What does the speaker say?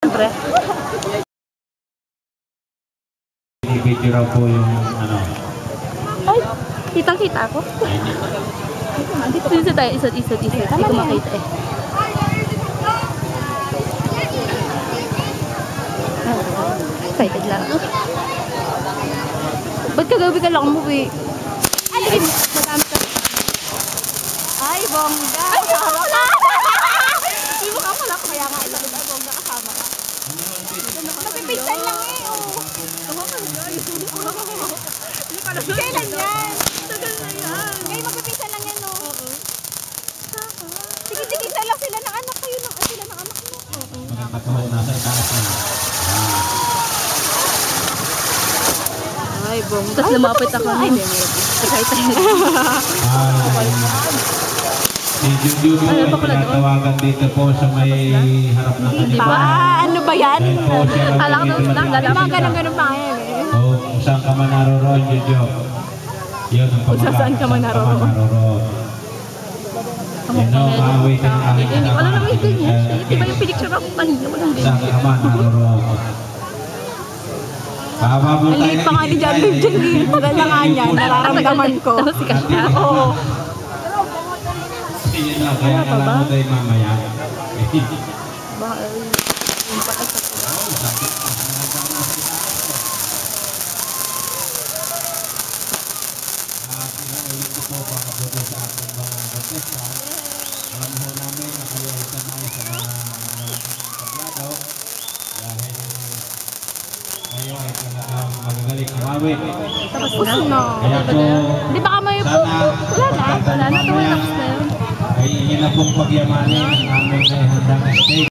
Siyempre. Video raw po yung ano. Ay, kitang-kita ako. Dito tayo, isa. Hindi ko makita eh. Excited lang. Ba't kagabi ka lang umuwi? Ay, madami ka. Ay, bongga. Ay, kasama ka. Hindi mo ka pala. Kaya nga, ito na bongga kasama ka. Magpipinsan lang eh. Kailan yan? Tagal na yan. Ngayon magpipinsan lang yan, no? Oo. Sige, lang sila ng anak kayo. Sila ng anak mo. Magkakataon nasa itaas na. Ay, bong. Tapos lumapit ako. Ay, excited. Si Junjun ay pinatawagan dito po sa may harap ng kaniba. Ano ba yan? Alam ko na ganun pa yan eh. O kung saan ka man naroon, Junjun. Yun ang pamagkakasaan saan ka man naroon. Yan o, maawi ka ng aking Hindi ko alam na may ganyan. Diba yung pinicture ako kanina? Walang ganyan. saan ka man naroon. Ang liit pa nga ni John Luke dyan eh. Tagal na nga niya, nararamdaman ko. Oo. Yan lang, kaya alam mo tayo mamaya. Alam mo namin na kayo ay sanay sa mga tablado dahil kayo ay talagang magagaling umawit. Tapos na. Kaya po, Di ba may po? Wala na. Tapos na yun. ay yun na pong pagyamanin ang aming handang stage.